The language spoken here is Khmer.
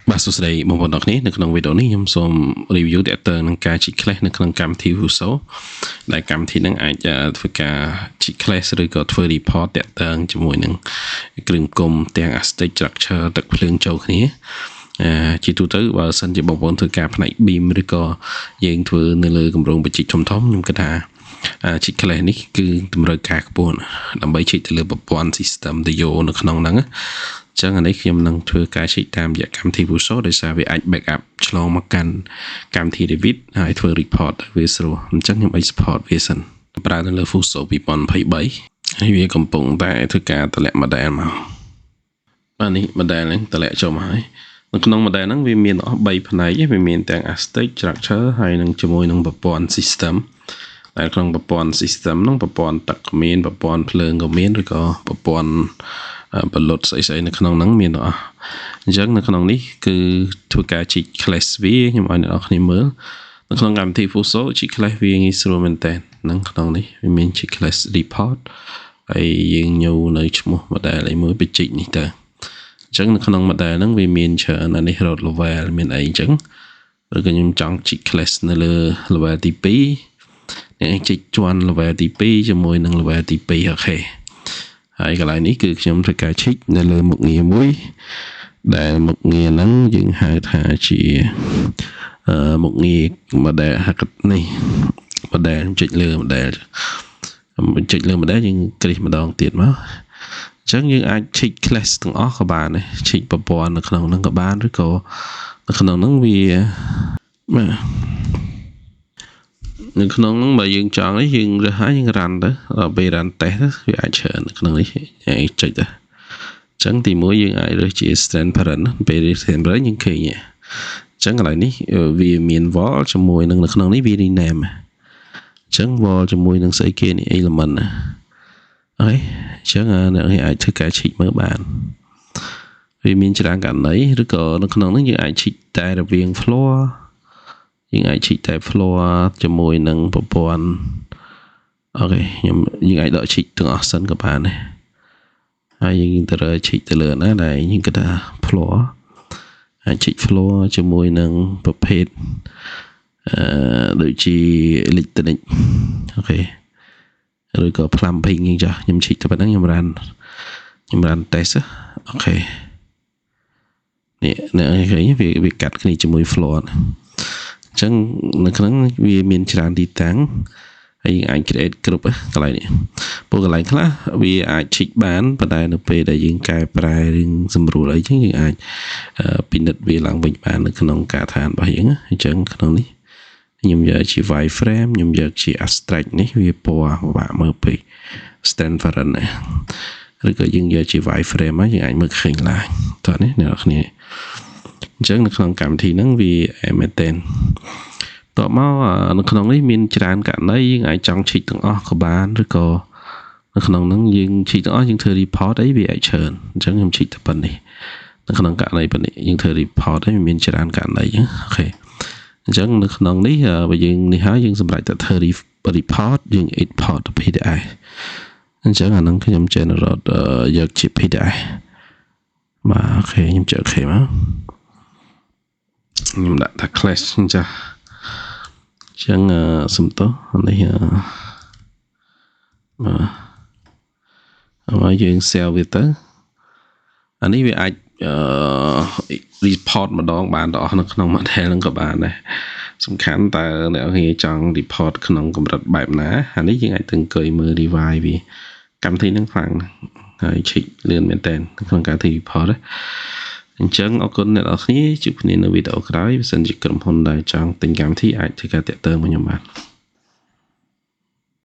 បាទសួស្តីបងប្អូនទាំងគ្នានៅក្នុងវីដេអូនេះខ្ញុំសូម review តើតើនឹងការជីក class នៅក្នុងកម្មវិធី Fuso ដែលកម្មវិធីនឹងអាចធ្វើការជីក class ឬក៏ធ្វើ report តើតើជាមួយនឹងគ្រឿងគុំទាំង static structure ទឹកភ្លើងចូលគ្នាជាទូទៅបើសិនជាបងប្អូនធ្វើការផ្នែក beam ឬក៏យើងធ្វើនៅលើគម្រោងបច្ចេកធំខ្ញុំគិតថាជីក class នេះគឺតម្រូវការខ្ពស់ដើម្បីជីកទៅលើប្រព័ន្ធ system ទៅយកនៅក្នុងហ្នឹងចឹងអានេះខ្ញុំនឹងធ្វើការជីកតាមរយៈកម្មវិធី Fuso ដោយសារវាអាច backup ឆ្លងមកកាន់កម្មវិធី Revit ហើយធ្វើ report វាស្រួលអញ្ចឹងខ្ញុំ export វាសិនប្រើនៅលើ Fuso 2023ហើយវាកំពុងតែធ្វើការតម្លាក់ model មកបាទនេះ model ហ្នឹងតម្លាក់ចូលមកហើយនៅក្នុង model ហ្នឹងវាមានអស់3ផ្នែកវាមានទាំង static structure ហើយនឹងជាមួយនឹងប្រព័ន្ធ system តែក្នុងប្រព័ន្ធ system ហ្នឹងប្រព័ន្ធទឹកក៏មានប្រព័ន្ធភ្លើងក៏មានឬក៏ប្រព័ន្ធបលុតស្អីៗនៅក្នុងហ្នឹងមានអស់អញ្ចឹងនៅក្នុងនេះគឺធ្វើការជីក class វាខ្ញុំឲ្យអ្នកនរគ្នាមើលនៅក្នុងកម្មវិធី Fuso ជីក class វាងាយស្រួលមែនតើហ្នឹងក្នុងនេះវាមានជីក class report ហើយយើងញូរនៅឈ្មោះ model អីមួយបញ្ជីកនេះទៅអញ្ចឹងនៅក្នុង model ហ្នឹងវាមានច្រើនអានេះ road level មានអីអញ្ចឹងឬក៏ខ្ញុំចង់ជីក class នៅលើ level ទី2អ្នកជីកជាន់ level ទី2ជាមួយនឹង level ទី2អូខេហើយកន្លែងនេះគឺខ្ញុំធ្វើការឈិចនៅលើមុខងារមួយដែលមុខងារហ្នឹងយើងហៅថាជាមុខងារ model ហាក់នេះ model ចុចលើ model ចុចលើ model យើងគ្លីកម្ដងទៀតមកអញ្ចឹងយើងអាចឈិច class ទាំងអស់ក៏បានដែរឈិចប្រព័ន្ធនៅក្នុងហ្នឹងក៏បានឬក៏នៅក្នុងហ្នឹងវាបាទនៅក្នុងហ្នឹងបើយើងចង់នេះយើងរើសហើយយើងរ៉ាន់ទៅដល់ពេលរ៉ាន់តេស្តវាអាចច្រើននៅក្នុងនេះយើងចុចទៅអញ្ចឹងទី1យើងអាចរើសជា transparent ពេល transparent យើងឃើញអញ្ចឹងកន្លែងនេះវាមាន wall ជាមួយនឹងនៅក្នុងនេះវា rename អញ្ចឹង wall ជាមួយនឹងស្អីគេនេះ element អូខេអញ្ចឹងអ្នកអាចធ្វើការឈិចមើលបានវាមានច្រើនករណីឬក៏នៅក្នុងហ្នឹងយើងអាចឈិចតែរវាង floor យើងអាចឈិចតែ floor ជាមួយនឹងប្រព័ន្ធអូខេយើងអាចដកឈិចទាំងអស់សិនក៏បានដែរហើយយើងទៅរើឈិចទៅលើណាដែលយើងគិតថា floor អាចឈិច floor ជាមួយនឹងប្រភេទដូចជា electronic អូខេឬក៏ plumbing អញ្ចឹងខ្ញុំឈិចទៅប៉ុណ្ណឹងខ្ញុំរ៉ាន់ test អូខេនេះឃើញវាកាត់គ្នាជាមួយ floor អញ្ចឹងនៅក្នុងវាមានច្រើនទីតាំងហើយយើងអាច create គ្រប់កន្លែងនេះពួកកន្លែងខ្លះវាអាចឈិចបានប៉ុន្តែនៅពេលដែលយើងកែប្រែរឿងសម្រួលអីចឹងយើងអាចពិនិត្យវាឡើងវិញបាននៅក្នុងការឋានរបស់យើងអញ្ចឹងក្នុងនេះខ្ញុំយកជា wireframe ខ្ញុំយកជា abstract នេះវាពណ៌ពិបាកមើលពេក transparent ឬក៏យើងយកជា wireframe មកយើងអាចមើលឃើញឡើងតោះនេះអ្នកនរគ្នាអញ្ចឹងនៅក្នុងកម្មវិធីហ្នឹងវាមែនតើតបមកនៅក្នុងនេះមានច្រើនករណីយើងអាចចង់ឈិចទាំងអស់ក៏បានឬក៏នៅក្នុងហ្នឹងយើងឈិចទាំងអស់យើងធ្វើ report អីវាអាចច្រើនអញ្ចឹងខ្ញុំឈិចតែប៉ុណ្្នេះនៅក្នុងករណីប៉ុណ្្នេះយើងធ្វើ report អីមានច្រើនករណីអូខេអញ្ចឹងនៅក្នុងនេះបើយើងនេះហើយយើងសម្រេចតែធ្វើ report យើង export ទៅ PDF អញ្ចឹងអាហ្នឹងខ្ញុំ generate យកជា PDF បាទអូខេខ្ញុំចុច OK មកខ្ញុំដាក់ថា class អញ្ចឹងសំទោសនេះហើយយើង save វាទៅអានេះវាអាច report ម្ដងបានទាំងអស់នៅក្នុង model ហ្នឹងក៏បានដែរសំខាន់តើអ្នកនរចង់ report ក្នុងកម្រិតបែបណាអានេះយើងអាចទៅអង្គុយមើល revise វាកម្មវិធីហ្នឹងខ្លាំងហើយឈិចលឿនមែនតើក្នុងការធ្វើ report អញ្ចឹងអរគុណអ្នកនរគ្នាជួបគ្នានៅវីដេអូក្រោយបើសិនជាក្រុមហ៊ុនដែលចង់ទិញកម្មវិធីអាចធ្វើការតាក់ទងមកខ្ញុំបាន